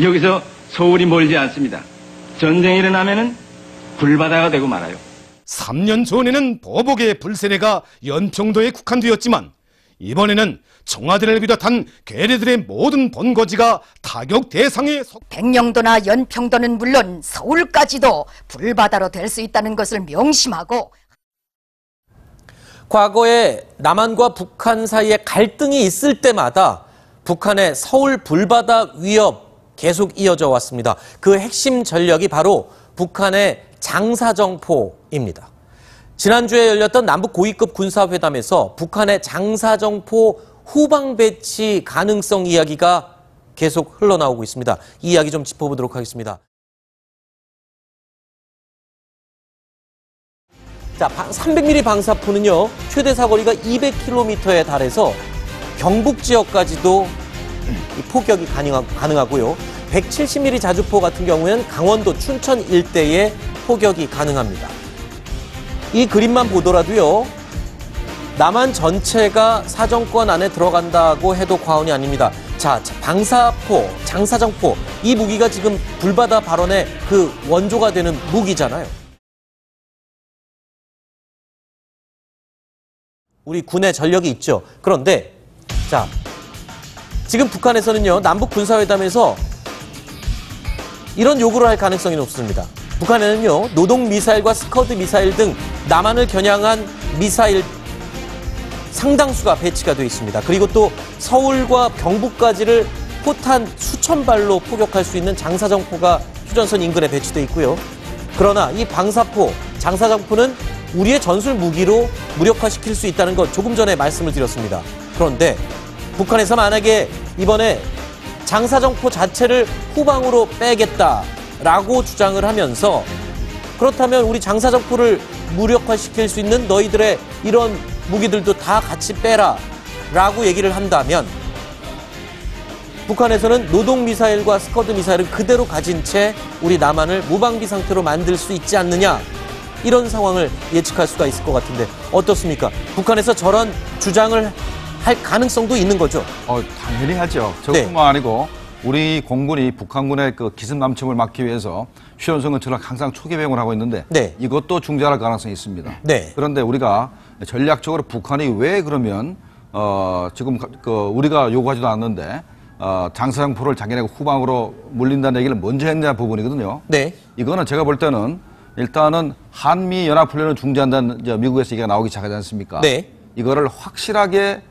여기서 서울이 멀지 않습니다. 전쟁이 일어나면은 불바다가 되고 말아요. 3년 전에는 보복의 불세례가 연평도에 국한되었지만 이번에는 청와대를 비롯한 괴뢰들의 모든 본거지가 타격 대상에 백령도나 연평도는 물론 서울까지도 불바다로 될 수 있다는 것을 명심하고, 과거에 남한과 북한 사이에 갈등이 있을 때마다 북한의 서울 불바다 위협 계속 이어져 왔습니다. 그 핵심 전력이 바로 북한의 장사정포입니다. 지난주에 열렸던 남북 고위급 군사회담에서 북한의 장사정포 후방 배치 가능성 이야기가 계속 흘러나오고 있습니다. 이 이야기 좀 짚어보도록 하겠습니다. 자, 300mm 방사포는요, 최대 사거리가 200km에 달해서 경북 지역까지도 포격이 가능하고요. 170mm 자주포 같은 경우에는 강원도 춘천 일대에 포격이 가능합니다. 이 그림만 보더라도요, 남한 전체가 사정권 안에 들어간다고 해도 과언이 아닙니다. 자, 방사포, 장사정포, 이 무기가 지금 불바다 발언의 그 원조가 되는 무기잖아요. 우리 군의 전력이 있죠. 그런데 자, 지금 북한에서는요, 남북 군사회담에서 이런 요구를 할 가능성이 높습니다. 북한에는요, 노동 미사일과 스커드 미사일 등 남한을 겨냥한 미사일 상당수가 배치가 되어 있습니다. 그리고 또 서울과 경북까지를 포탄 수천 발로 포격할 수 있는 장사정포가 휴전선 인근에 배치되어 있고요. 그러나 이 방사포, 장사정포는 우리의 전술 무기로 무력화시킬 수 있다는 것 조금 전에 말씀을 드렸습니다. 그런데 북한에서 만약에 이번에 장사정포 자체를 후방으로 빼겠다라고 주장을 하면서, 그렇다면 우리 장사정포를 무력화시킬 수 있는 너희들의 이런 무기들도 다 같이 빼라 라고 얘기를 한다면 북한에서는 노동미사일과 스커드 미사일을 그대로 가진 채 우리 남한을 무방비 상태로 만들 수 있지 않느냐, 이런 상황을 예측할 수가 있을 것 같은데 어떻습니까? 북한에서 저런 주장을 할 가능성도 있는 거죠? 당연히 하죠. 저뿐만 아니고 우리 공군이 북한군의 그 기습남침을 막기 위해서 휴전선 근처를 항상 초기 배용을 하고 있는데 이것도 중재할 가능성이 있습니다. 그런데 우리가 전략적으로 북한이 왜 그러면 지금 우리가 요구하지도 않는데 장사정포를 자기네가 후방으로 물린다는 얘기를 먼저 했냐 부분이거든요. 이거는 제가 볼 때는 일단은 한미연합훈련을 중재한다는 미국에서 얘기가 나오기 시작하지 않습니까? 이거를 확실하게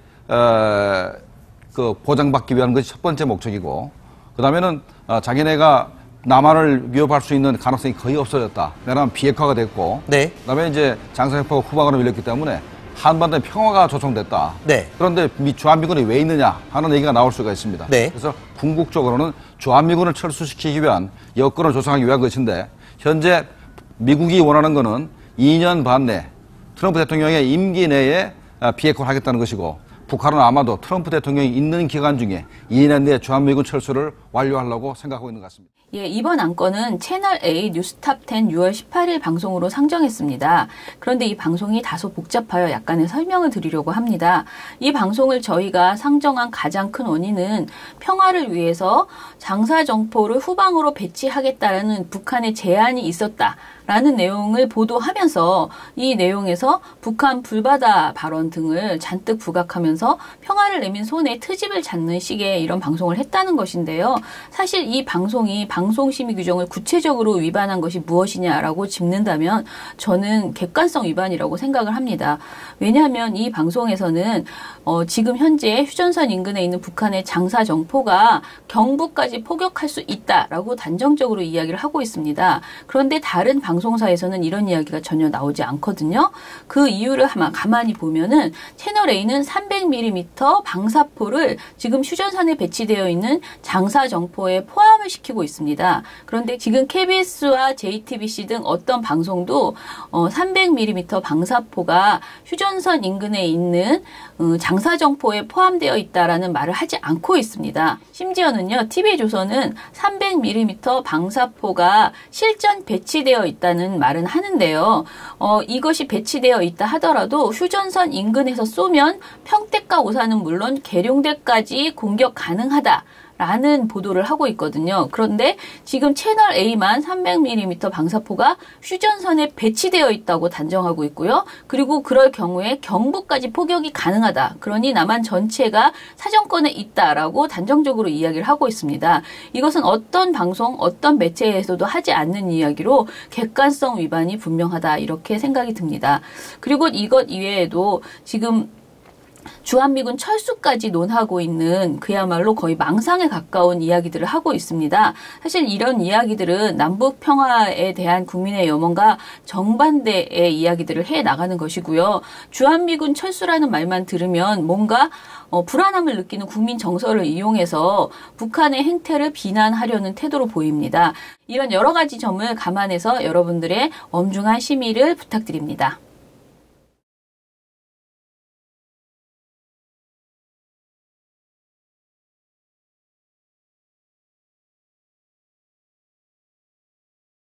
보장받기 위한 것이 첫 번째 목적이고, 그 다음에는 자기네가 남한을 위협할 수 있는 가능성이 거의 없어졌다. 왜냐하면 비핵화가 됐고, 그 다음에 이제 장사정포가 후방으로 밀렸기 때문에 한반도에 평화가 조성됐다. 그런데 주한미군이 왜 있느냐 하는 얘기가 나올 수가 있습니다. 그래서 궁극적으로는 주한미군을 철수시키기 위한 여건을 조성하기 위한 것인데, 현재 미국이 원하는 거는 2년 반 내 트럼프 대통령의 임기 내에 비핵화를 하겠다는 것이고, 북한은 아마도 트럼프 대통령이 있는 기간 중에 2년 내에 주한미군 철수를 완료하려고 생각하고 있는 것 같습니다. 예, 이번 안건은 채널A 뉴스탑10 6월 18일 방송으로 상정했습니다. 그런데 이 방송이 다소 복잡하여 약간의 설명을 드리려고 합니다. 이 방송을 저희가 상정한 가장 큰 원인은 평화를 위해서 장사정포를 후방으로 배치하겠다라는 북한의 제안이 있었다 라는 내용을 보도하면서 이 내용에서 북한 불바다 발언 등을 잔뜩 부각하면서 평화를 내민 손에 트집을 잡는 식의 이런 방송을 했다는 것인데요. 사실 이 방송이 방송심의 규정을 구체적으로 위반한 것이 무엇이냐라고 짚는다면 저는 객관성 위반이라고 생각을 합니다. 왜냐하면 이 방송에서는 지금 현재 휴전선 인근에 있는 북한의 장사정포가 경북까지 포격할 수 있다라고 단정적으로 이야기를 하고 있습니다. 그런데 다른 방송사에서는 이런 이야기가 전혀 나오지 않거든요. 그 이유를 가만히 보면은 채널A는 300mm 방사포를 지금 휴전선에 배치되어 있는 장사정포에 포함을 시키고 있습니다. 그런데 지금 KBS와 JTBC 등 어떤 방송도 300mm 방사포가 휴전선 인근에 있는 장사정포에 포함되어 있다라는 말을 하지 않고 있습니다. 심지어는요, TV조선은 300mm 방사포가 실전 배치되어 있다는 말은 하는데요. 이것이 배치되어 있다 하더라도 휴전선 인근에서 쏘면 평택과 오산은 물론 계룡대까지 공격 가능하다 라는 보도를 하고 있거든요. 그런데 지금 채널 A만 300mm 방사포가 휴전선에 배치되어 있다고 단정하고 있고요. 그리고 그럴 경우에 경부까지 포격이 가능하다. 그러니 남한 전체가 사정권에 있다라고 단정적으로 이야기를 하고 있습니다. 이것은 어떤 방송, 어떤 매체에서도 하지 않는 이야기로 객관성 위반이 분명하다. 이렇게 생각이 듭니다. 그리고 이것 이외에도 지금 주한미군 철수까지 논하고 있는 그야말로 거의 망상에 가까운 이야기들을 하고 있습니다. 사실 이런 이야기들은 남북 평화에 대한 국민의 염원과 정반대의 이야기들을 해 나가는 것이고요. 주한미군 철수라는 말만 들으면 뭔가 불안함을 느끼는 국민 정서를 이용해서 북한의 행태를 비난하려는 태도로 보입니다. 이런 여러 가지 점을 감안해서 여러분들의 엄중한 심의를 부탁드립니다.